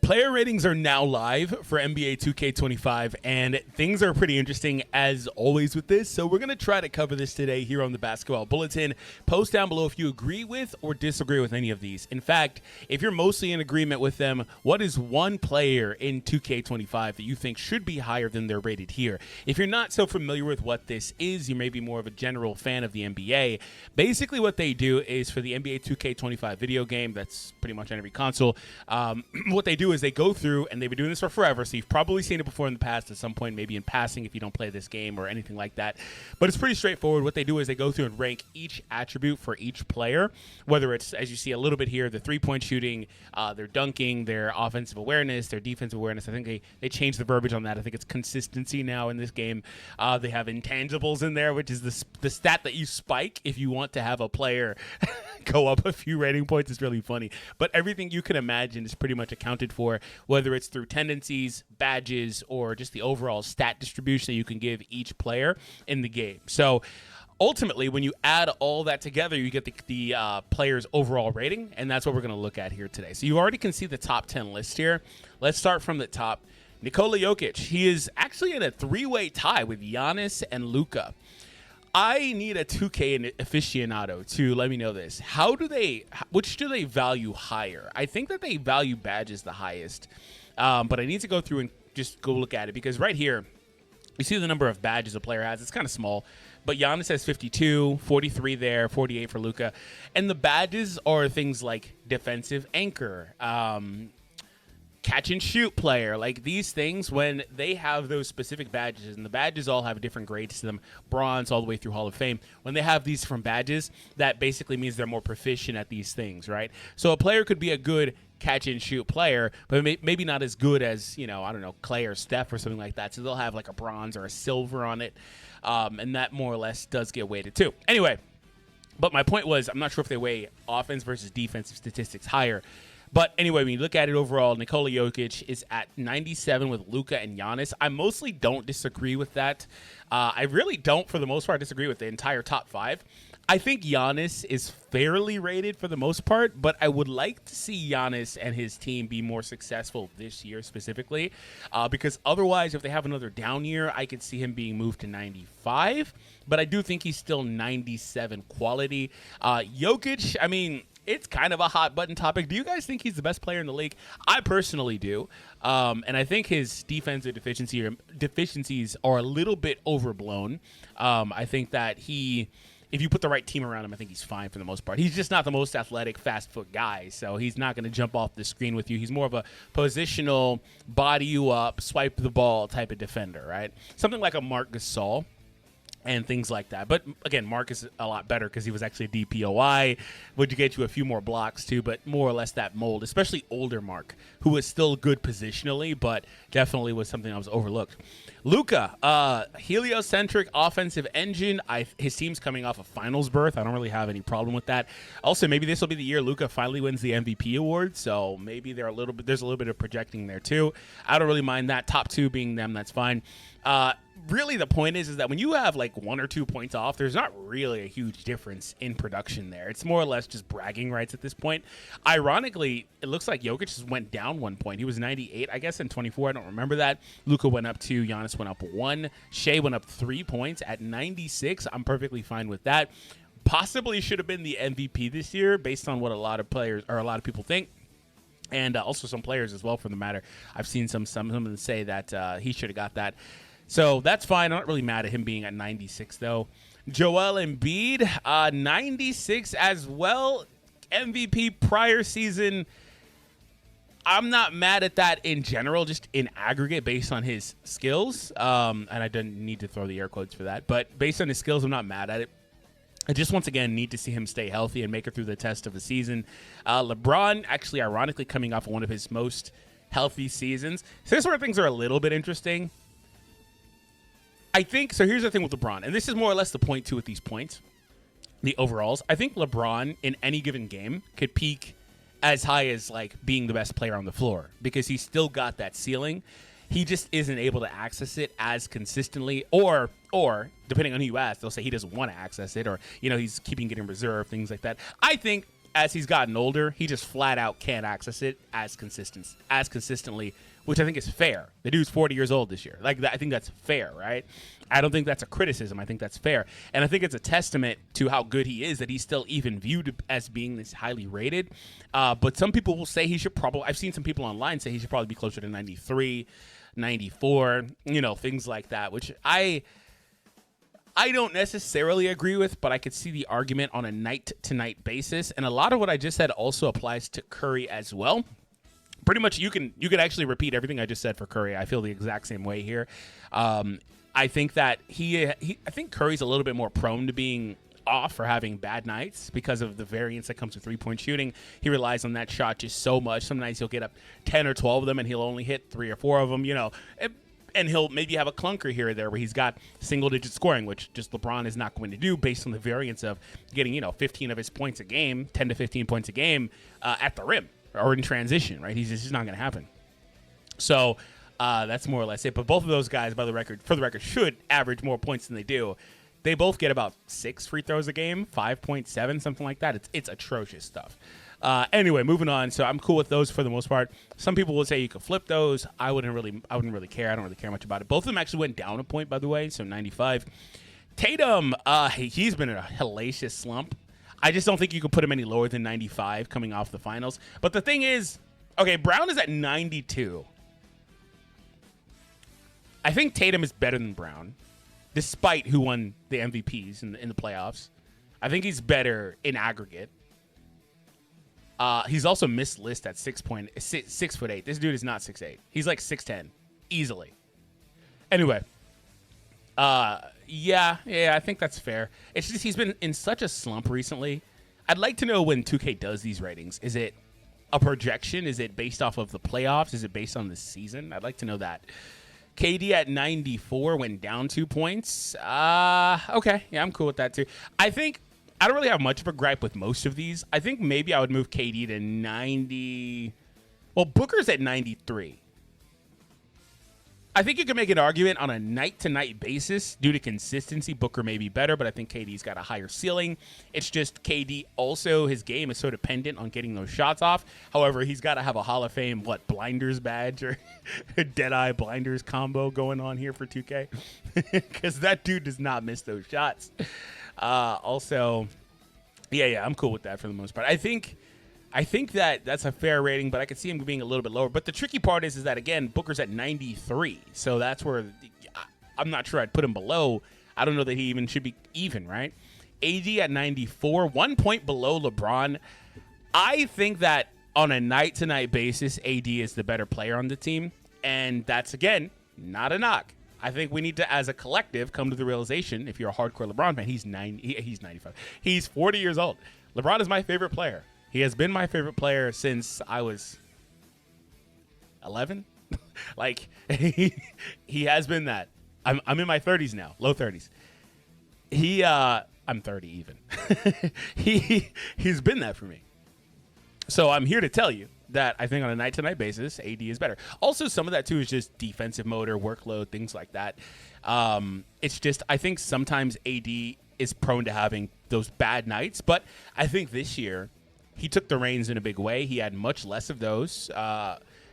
Player ratings are now live for NBA 2K25, and things are pretty interesting as always with this. So we're going to try to cover this today here on the Basketball Bulletin. Post down below if you agree with or disagree with any of these. In fact, if you're mostly in agreement with them, what is one player in 2K25 that you think should be higher than they're rated here? If you're not so familiar with what this is, you may be more of a general fan of the NBA. Basically what they do is for the NBA 2K25 video game, that's pretty much on every console, what they do is they go through, and they've been doing this for forever, so you've probably seen it before in the past at some point, maybe in passing if you don't play this game or anything like that. But it's pretty straightforward. What they do is they go through and rank each attribute for each player, whether it's, as you see a little bit here, the three-point shooting, their dunking, their offensive awareness, their defensive awareness. I think they changed the verbiage on that. I think it's consistency now in this game. They have intangibles in there, which is the stat that you spike if you want to have a player go up a few rating points. Is really funny. But everything you can imagine is pretty much accounted for, whether it's through tendencies, badges, or just the overall stat distribution that you can give each player in the game. So ultimately, when you add all that together, you get the player's overall rating, and that's what we're going to look at here today. So you already can see the top 10 list here. Let's start from the top. Nikola Jokic, he is actually in a three-way tie with Giannis and Luka. I need a 2K aficionado to let me know this. Which do they value higher? I think that they value badges the highest, but I need to go through and just go look at it, because right here, you see the number of badges a player has. It's kind of small, but Giannis has 52, 43 there, 48 for Luka. And the badges are things like defensive anchor, catch and shoot player, like these things. When they have those specific badges, and the badges all have different grades to them, bronze all the way through Hall of Fame, when they have these different badges, that basically means they're more proficient at these things, right? So a player could be a good catch and shoot player, but maybe not as good as, I don't know, Clay or Steph or something like that. So they'll have like a bronze or a silver on it, and that more or less does get weighted too. Anyway, but my point was, I'm not sure if they weigh offense versus defensive statistics higher. But anyway, when you look at it overall, Nikola Jokic is at 97 with Luka and Giannis. I mostly don't disagree with that. I really don't, for the most part, disagree with the entire top five. I think Giannis is fairly rated for the most part, but I would like to see Giannis and his team be more successful this year specifically, because otherwise, if they have another down year, I could see him being moved to 95. But I do think he's still 97 quality. Jokic, I mean, it's kind of a hot button topic. Do you guys think he's the best player in the league? I personally do. And I think his defensive deficiencies are a little bit overblown. I think that if you put the right team around him, I think he's fine for the most part. He's just not the most athletic, fast foot guy, so he's not going to jump off the screen with you. He's more of a positional, body you up, swipe the ball type of defender, right? Something like a Marc Gasol and things like that. But again, Mark is a lot better because he was actually a DPOI, would get you a few more blocks too, but more or less that mold, especially older Mark, who was still good positionally, but definitely was something that was overlooked. Luka, heliocentric offensive engine. His team's coming off a finals berth. I don't really have any problem with that. Also, maybe this will be the year Luka finally wins the MVP award, so maybe there's a little bit of projecting there too. I don't really mind that. Top two being them, that's fine. Really, the point is that when you have like 1 or 2 points off, there's not really a huge difference in production there. It's more or less just bragging rights at this point. Ironically, it looks like Jokic just went down 1 point. He was 98, I guess, in 24. I don't remember that. Luka went up 2. Giannis went up 1. Shea went up 3 points at 96. I'm perfectly fine with that. Possibly should have been the MVP this year based on what a lot of people think. And also some players as well, for the matter. I've seen some of them say that he should have got that. So that's fine. I'm not really mad at him being at 96, though. Joel Embiid, 96 as well. MVP prior season. I'm not mad at that in general, just in aggregate based on his skills. And I didn't need to throw the air quotes for that. But based on his skills, I'm not mad at it. I just, once again, need to see him stay healthy and make it through the test of the season. LeBron, actually, ironically, coming off of one of his most healthy seasons. So this is where things are a little bit interesting. I think, so here's the thing with LeBron, and this is more or less the point, too, with these points, the overalls. I think LeBron, in any given game, could peak as high as, like, being the best player on the floor because he's still got that ceiling. He just isn't able to access it as consistently, or depending on who you ask, they'll say he doesn't want to access it, or, he's keeping it in reserve, things like that. I think as he's gotten older, he just flat out can't access it as consistently, which I think is fair. The dude's 40 years old this year. Like, I think that's fair, right? I don't think that's a criticism. I think that's fair. And I think it's a testament to how good he is that he's still even viewed as being this highly rated. But some people will say he should probably, I've seen some people online say he should probably be closer to 93, 94, things like that, which I don't necessarily agree with, but I could see the argument on a night-to-night basis. And a lot of what I just said also applies to Curry as well. Pretty much you can actually repeat everything I just said for Curry. I feel the exact same way here. I think that I think Curry's a little bit more prone to being off or having bad nights because of the variance that comes with three-point shooting. He relies on that shot just so much. Some nights he'll get up 10 or 12 of them, and he'll only hit 3 or 4 of them, and he'll maybe have a clunker here or there where he's got single-digit scoring, which just LeBron is not going to do based on the variance of getting, 15 of his points a game, 10 to 15 points a game at the rim or in transition, right? He's just not going to happen. So that's more or less it. But both of those guys, for the record, should average more points than they do. They both get about 6 free throws a game, 5.7, something like that. It's atrocious stuff. Anyway, moving on. So I'm cool with those for the most part. Some people will say you could flip those. I wouldn't really care. I don't really care much about it. Both of them actually went down a point, by the way, so 95. Tatum, he's been in a hellacious slump. I just don't think you can put him any lower than 95 coming off the finals. But the thing is, okay, Brown is at 92. I think Tatum is better than Brown, despite who won the MVPs in the playoffs. I think he's better in aggregate. He's also missed list at 6'8". This dude is not 6'8". He's like 6'10", easily. Anyway, yeah, I think that's fair. It's just he's been in such a slump recently. I'd like to know when 2K does these ratings. Is it a projection? Is it based off of the playoffs? Is it based on the season? I'd like to know that. KD at 94 went down 2 points. Okay, yeah, I'm cool with that too. I don't really have much of a gripe with most of these. I think maybe I would move KD to 90. Well, Booker's at 93. I think you can make an argument on a night-to-night basis. Due to consistency, Booker may be better, but I think KD's got a higher ceiling. It's just KD also, his game is so dependent on getting those shots off. However, he's got to have a Hall of Fame, blinders badge or dead-eye blinders combo going on here for 2K. Because that dude does not miss those shots. Also, yeah, I'm cool with that for the most part. I think that's a fair rating, but I could see him being a little bit lower. But the tricky part is that, again, Booker's at 93. So that's where I'm not sure I'd put him below. I don't know that he even should be even, right? AD at 94, 1 point below LeBron. I think that on a night-to-night basis, AD is the better player on the team. And that's, again, not a knock. I think we need to, as a collective, come to the realization, if you're a hardcore LeBron fan, he's 95. He's 40 years old. LeBron is my favorite player. He has been my favorite player since I was 11. He has been that. I'm in my 30s now, low 30s. I'm 30 even. He's been that for me. So I'm here to tell you that I think on a night-to-night basis, AD is better. Also, some of that, too, is just defensive motor, workload, things like that. It's just I think sometimes AD is prone to having those bad nights. But I think this year he took the reins in a big way. He had much less of those.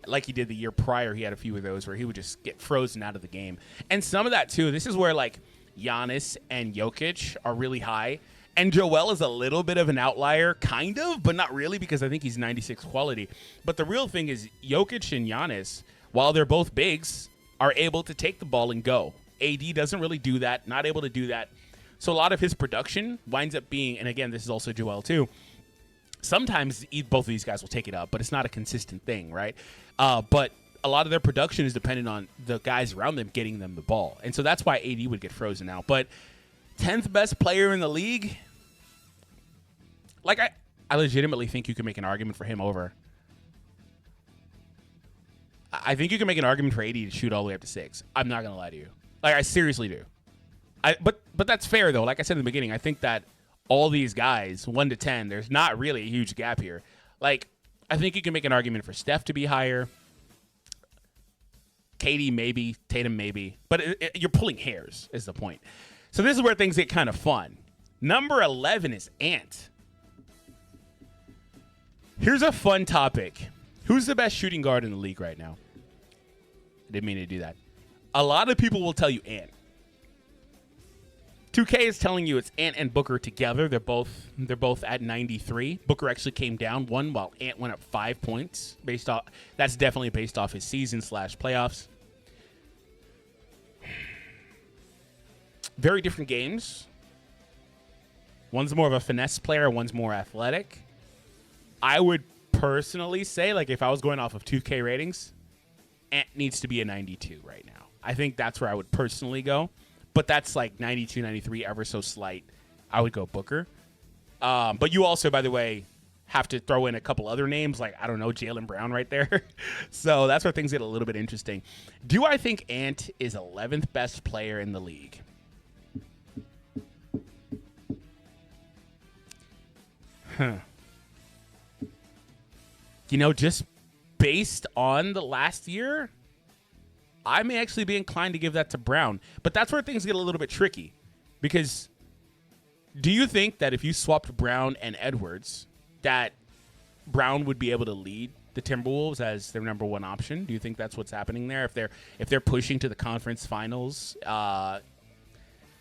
Like he did the year prior, he had a few of those where he would just get frozen out of the game. And some of that, too, this is where, Giannis and Jokic are really high. And Joel is a little bit of an outlier, kind of, but not really, because I think he's 96 quality. But the real thing is Jokic and Giannis, while they're both bigs, are able to take the ball and go. AD doesn't really do that, not able to do that. So a lot of his production winds up being, and again, this is also Joel too, sometimes both of these guys will take it up, but it's not a consistent thing, right? But a lot of their production is dependent on the guys around them getting them the ball. And so that's why AD would get frozen out. But 10th best player in the league, I legitimately think you can make an argument for him over. I think you can make an argument for AD to shoot all the way up to 6. I'm not going to lie to you. I seriously do. But that's fair, though. Like I said in the beginning, I think that all these guys, 1 to 10, there's not really a huge gap here. I think you can make an argument for Steph to be higher. KD maybe, Tatum maybe. But you're pulling hairs is the point. So this is where things get kind of fun. Number 11 is Ant. Here's a fun topic. Who's the best shooting guard in the league right now? I didn't mean to do that. A lot of people will tell you Ant. 2K is telling you it's Ant and Booker together. They're both at 93. Booker actually came down 1 while Ant went up 5 points. That's definitely based off his season/playoffs. Very different games. One's more of a finesse player, one's more athletic. I would personally say, like, if I was going off of 2K ratings, Ant needs to be a 92 right now. I think that's where I would personally go. But that's like 92, 93, ever so slight. I would go Booker. But you also, by the way, have to throw in a couple other names, like, I don't know, Jaylen Brown right there. So that's where things get a little bit interesting. Do I think Ant is 11th best player in the league? You know, just based on the last year, I may actually be inclined to give that to Brown. But that's where things get a little bit tricky. Because do you think that if you swapped Brown and Edwards, that Brown would be able to lead the Timberwolves as their number one option? Do you think that's what's happening there? If they're pushing to the conference finals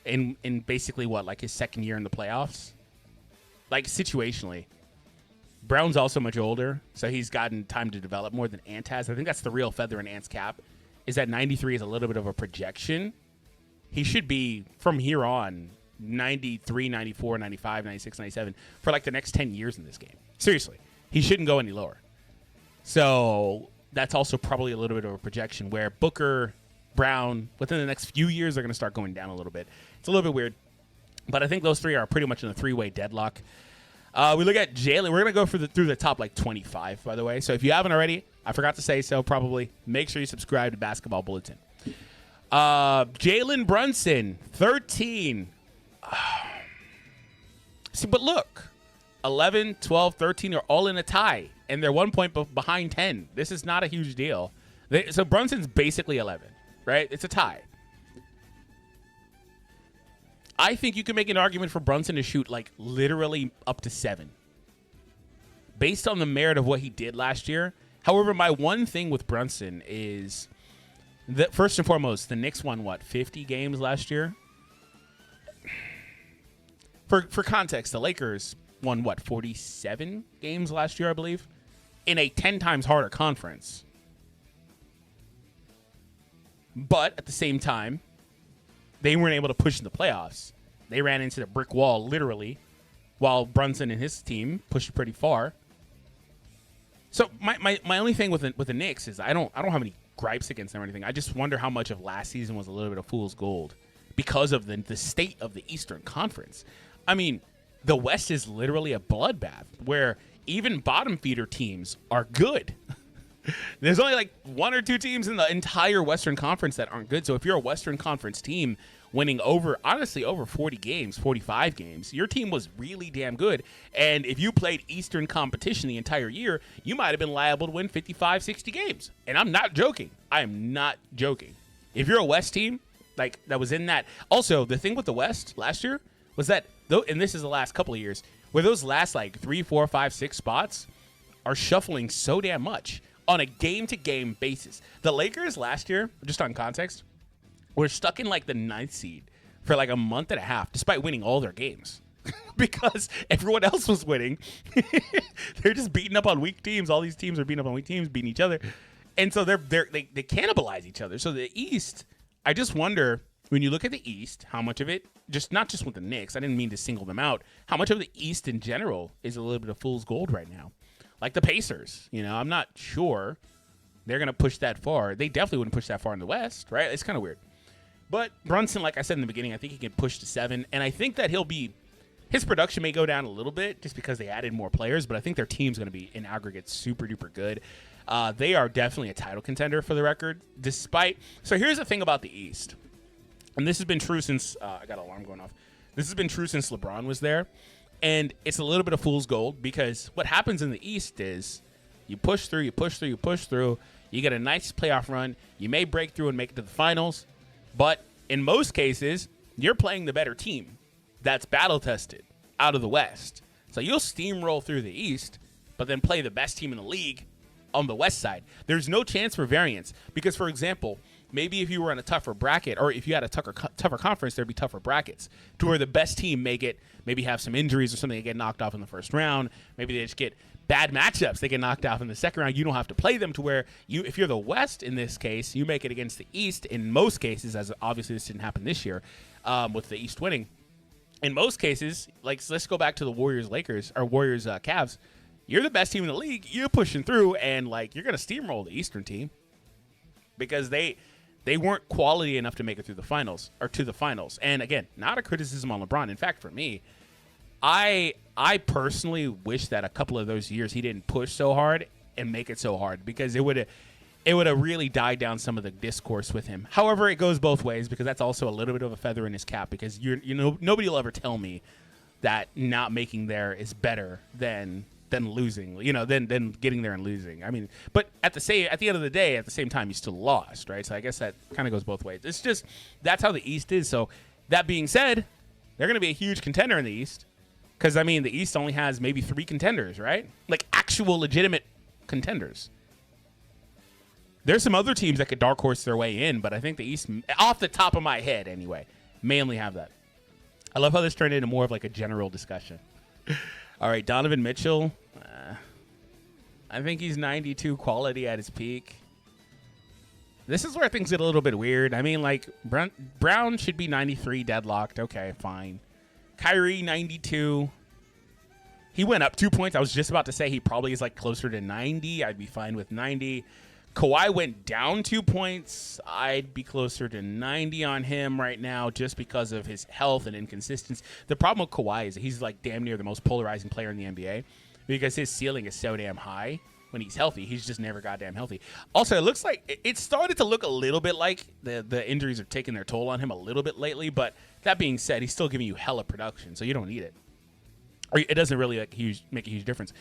in basically what, like his second year in the playoffs? Like situationally. Brown's also much older, so he's gotten time to develop more than Ant has. I think that's the real feather in Ant's cap. Is that 93 is a little bit of a projection. He should be, from here on, 93, 94, 95, 96, 97 for like the next 10 years in this game. Seriously. He shouldn't go any lower. So that's also probably a little bit of a projection where Booker, Brown, within the next few years, are going to start going down a little bit. It's a little bit weird. But I think those three are pretty much in a three-way deadlock. We look at Jaylen. We're going to go through the top, like, 25, by the way. So if you haven't already, I forgot to say so probably, make sure you subscribe to Basketball Bulletin. Jalen Brunson, 13. See, but look, 11, 12, 13 are all in a tie, and they're 1 point behind 10. This is not a huge deal. So Brunson's basically 11, right? It's a tie. I think you can make an argument for Brunson to shoot like literally up to 7 based on the merit of what he did last year. However, my one thing with Brunson is that first and foremost, the Knicks won 50 games last year? For context, the Lakers won 47 games last year, I believe, in a 10 times harder conference. But at the same time, they weren't able to push in the playoffs. They ran into the brick wall, literally, while Brunson and his team pushed pretty far. So my only thing with the Knicks is I don't have any gripes against them or anything. I just wonder how much of last season was a little bit of fool's gold because of the state of the Eastern Conference. I mean, the West is literally a bloodbath where even bottom feeder teams are good. There's only like 1 or 2 teams in the entire Western Conference that aren't good. So if you're a Western Conference team winning over 40 games, 45 games, your team was really damn good. And if you played Eastern competition the entire year, you might have been liable to win 55, 60 games. And I'm not joking. I am not joking. If you're a West team, like that was in that. Also, the thing with the West last year was that, though, and this is the last couple of years, where those last like 3, 4, 5, 6 spots are shuffling so damn much on a game-to-game basis. The Lakers last year, just on context, were stuck in like the 9th seed for like a month and a half, despite winning all their games. Because everyone else was winning. They're just beating up on weak teams. All these teams are beating up on weak teams, beating each other. And so they cannibalize each other. So the East, I just wonder, when you look at the East, how much of it, not just with the Knicks, I didn't mean to single them out, how much of the East in general is a little bit of fool's gold right now. Like the Pacers, I'm not sure they're going to push that far. They definitely wouldn't push that far in the West, right? It's kind of weird. But Brunson, like I said in the beginning, I think he can push to 7. And I think that his production may go down a little bit just because they added more players, but I think their team's going to be, in aggregate, super duper good. They are definitely a title contender for the record, so here's the thing about the East. And this has been true since, I got an alarm going off. This has been true since LeBron was there. And it's a little bit of fool's gold because what happens in the East is you push through, you get a nice playoff run, you may break through and make it to the finals, but in most cases, you're playing the better team that's battle-tested out of the West. So you'll steamroll through the East, but then play the best team in the league on the West side. There's no chance for variance because, for example, maybe if you were in a tougher bracket or if you had a tougher conference, there'd be tougher brackets to where the best team may get maybe have some injuries or something. They get knocked off in the first round. Maybe they just get bad matchups. They get knocked off in the second round. You don't have to play them to where if you're the West in this case, you make it against the East in most cases, as obviously this didn't happen this year with the East winning. In most cases, like let's go back to the Warriors-Lakers or Warriors-Cavs. You're the best team in the league. You're pushing through, and like you're going to steamroll the Eastern team because they weren't quality enough to make it through the finals or to the finals. And again, not a criticism on LeBron. In fact, for me, I personally wish that a couple of those years he didn't push so hard and make it so hard because it would have really died down some of the discourse with him. However, it goes both ways because that's also a little bit of a feather in his cap because nobody will ever tell me that not making there is better than losing, than getting there and losing. I mean, but at the end of the day, at the same time, you still lost, right? So I guess that kind of goes both ways. It's just that's how the East is. So that being said, they're going to be a huge contender in the East because I mean the East only has maybe 3 contenders, right? Like actual legitimate contenders. There's some other teams that could dark horse their way in, but I think the East, off the top of my head anyway, may only have that. I love how this turned into more of like a general discussion. All right, Donovan Mitchell. I think he's 92 quality at his peak. This is where things get a little bit weird. I mean, like, Brown should be 93 deadlocked. Okay, fine. Kyrie, 92. He went up 2 points. I was just about to say he probably is, like, closer to 90. I'd be fine with 90. Kawhi went down 2 points. I'd be closer to 90 on him right now just because of his health and inconsistency. The problem with Kawhi is he's, like, damn near the most polarizing player in the NBA. Because his ceiling is so damn high when he's healthy. He's just never goddamn healthy. Also, it looks like it started to look a little bit like the injuries are taking their toll on him a little bit lately. But that being said, he's still giving you hella production, so you don't need it. Or it doesn't really make a huge difference.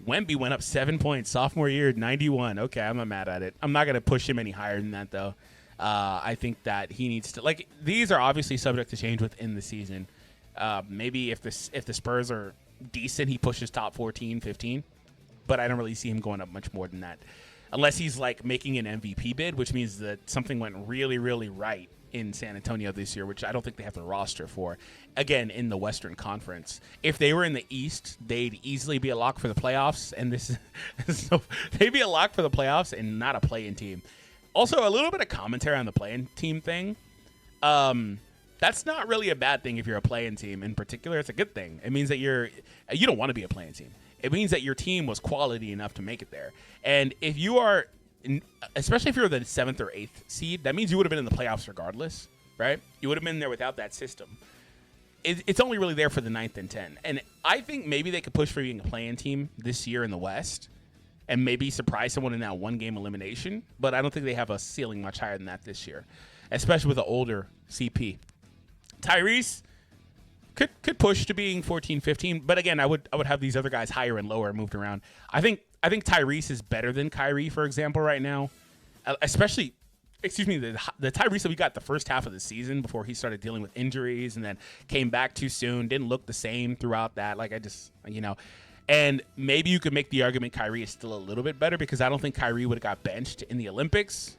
Wemby went up 7 points sophomore year, 91. Okay, I'm not mad at it. I'm not going to push him any higher than that, though. I think that he needs to these are obviously subject to change within the season. Maybe if the Spurs are decent, he pushes top 14, 15, but I don't really see him going up much more than that unless he's like making an MVP bid, which means that something went really, really right in San Antonio this year, which I don't think they have the roster for. Again, in the Western Conference, if they were in the East, they'd easily be a lock for the playoffs, and so they'd be a lock for the playoffs and not a play-in team. Also, a little bit of commentary on the play-in team thing. That's not really a bad thing if you're a play-in team. In particular, it's a good thing. It means that you don't want to be a play-in team. It means that your team was quality enough to make it there. And if you are, especially if you're the 7th or 8th seed, that means you would have been in the playoffs regardless, right? You would have been there without that system. It's only really there for the 9th and 10th. And I think maybe they could push for being a play-in team this year in the West and maybe surprise someone in that one-game elimination. But I don't think they have a ceiling much higher than that this year, especially with an older CP. Tyrese could push to being 14, 15, but again, I would have these other guys higher and lower moved around. I think Tyrese is better than Kyrie, for example, right now. Especially, the Tyrese that we got the first half of the season before he started dealing with injuries and then came back too soon, didn't look the same throughout that. And maybe you could make the argument Kyrie is still a little bit better because I don't think Kyrie would have got benched in the Olympics.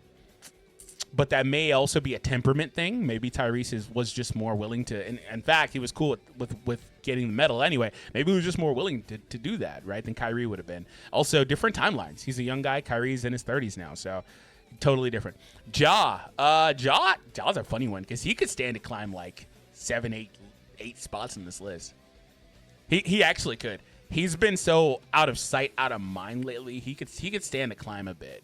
But that may also be a temperament thing. Maybe Tyrese was just more willing to. In fact, he was cool with getting the medal anyway. Maybe he was just more willing to do that, right, than Kyrie would have been. Also, different timelines. He's a young guy. Kyrie's in his 30s now, so totally different. Ja's a funny one because he could stand to climb like 7, 8 spots in this list. He actually could. He's been so out of sight, out of mind lately. He could stand to climb a bit.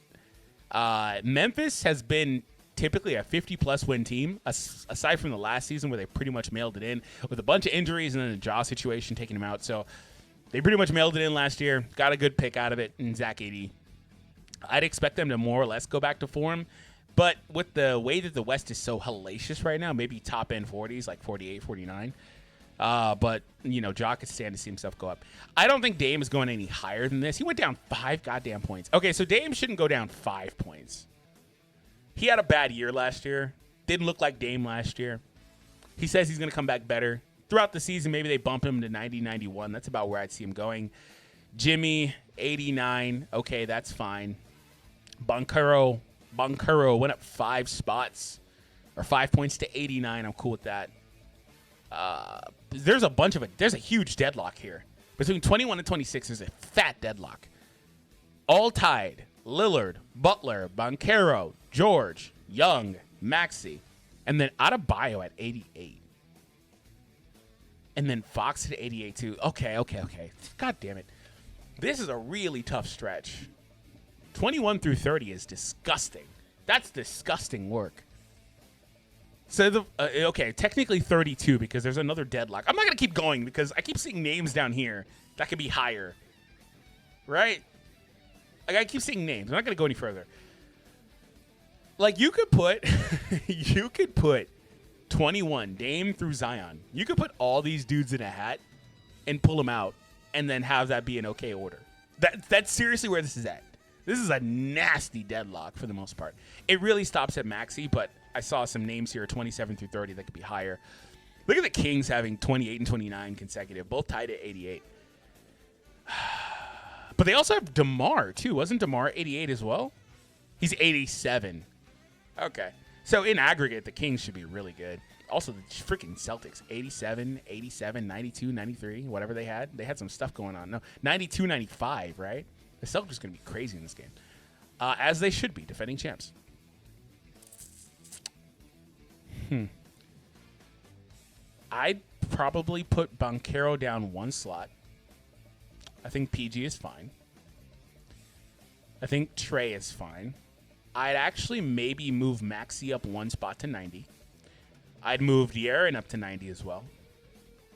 Memphis has been typically a 50-plus win team, aside from the last season where they pretty much mailed it in with a bunch of injuries and then the jaw situation taking him out. So they pretty much mailed it in last year, got a good pick out of it in Zach AD. I'd expect them to more or less go back to form, but with the way that the West is so hellacious right now, maybe top-end 40s, like 48, 49. But, Ja could stand to see himself go up. I don't think Dame is going any higher than this. He went down 5 goddamn points. Okay, so Dame shouldn't go down 5 points. He had a bad year last year. Didn't look like Dame last year. He says he's going to come back better. Throughout the season, maybe they bump him to 90, 91. That's about where I'd see him going. Jimmy, 89. Okay, that's fine. Boncaro went up 5 spots or 5 points to 89. I'm cool with that. There's a huge deadlock here. Between 21 and 26, there's a fat deadlock. All tied. Lillard, Butler, Boncaro, George, Young, Maxey, and then Adebayo at 88. And then Fox at 88 too. Okay. God damn it. This is a really tough stretch. 21 through 30 is disgusting. That's disgusting work. So, technically 32 because there's another deadlock. I'm not going to keep going because I keep seeing names down here that could be higher. Right? Like, I keep seeing names. I'm not going to go any further. Like, you could put 21, Dame through Zion. You could put all these dudes in a hat and pull them out and then have that be an okay order. That's seriously where this is at. This is a nasty deadlock for the most part. It really stops at Maxey, but I saw some names here, 27 through 30, that could be higher. Look at the Kings having 28 and 29 consecutive, both tied at 88. But they also have DeMar, too. Wasn't DeMar 88 as well? He's 87. Okay. So in aggregate, the Kings should be really good. Also, the freaking Celtics, 87, 87, 92, 93, whatever they had. They had some stuff going on. No, 92, 95, right? The Celtics are going to be crazy in this game. As they should be, defending champs. I'd probably put Boncaro down 1 slot. I think PG is fine. I think Trey is fine. I'd actually maybe move Maxey up 1 spot to 90. I'd move De'Aaron up to 90 as well.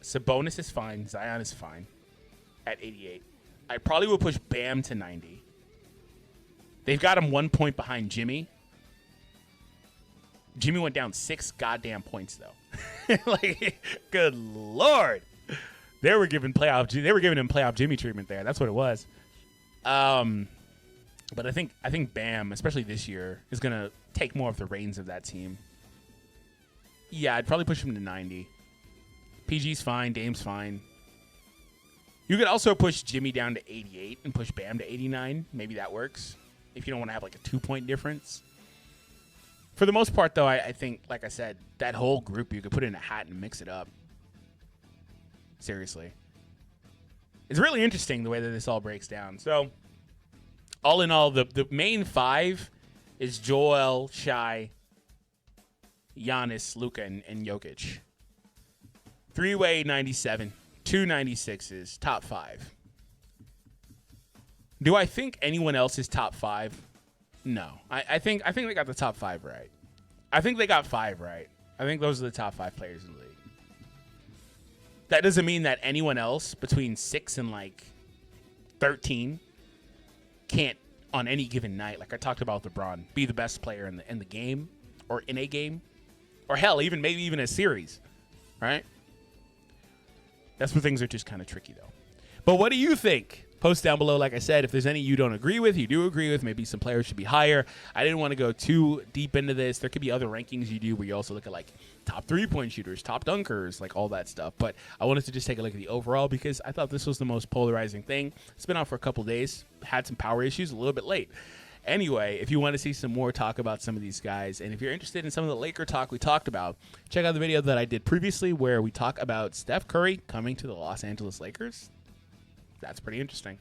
Sabonis is fine. Zion is fine at 88. I probably would push Bam to 90. They've got him 1 point behind Jimmy. Jimmy went down 6 goddamn points, though. Like, good Lord. They were giving him playoff Jimmy treatment there. That's what it was. But I think Bam, especially this year, is going to take more of the reins of that team. Yeah, I'd probably push him to 90. PG's fine. Dame's fine. You could also push Jimmy down to 88 and push Bam to 89. Maybe that works if you don't want to have like a 2-point difference. For the most part, though, I think, like I said, that whole group you could put in a hat and mix it up. Seriously. It's really interesting the way that this all breaks down. So, all in all, the main 5 is Joel, Shai, Giannis, Luka, and Jokic. 3-way 97, 2 96s, top 5. Do I think anyone else is top 5? No. I think they got the top 5 right. I think they got 5 right. I think those are the top 5 players in the league. That doesn't mean that anyone else between 6 and like 13 can't, on any given night, like I talked about with LeBron, be the best player in the game or in a game, or hell, maybe even a series, right? That's where things are just kind of tricky, though. But what do you think? Post down below, like I said, if there's any you don't agree with, you do agree with, maybe some players should be higher. I didn't want to go too deep into this. There could be other rankings you do where you also look at like top 3-point shooters, top dunkers, like all that stuff. But I wanted to just take a look at the overall because I thought this was the most polarizing thing. It's been out for a couple days, had some power issues, a little bit late. Anyway, if you want to see some more talk about some of these guys, and if you're interested in some of the Laker talk we talked about, check out the video that I did previously where we talk about Steph Curry coming to the Los Angeles Lakers. That's pretty interesting.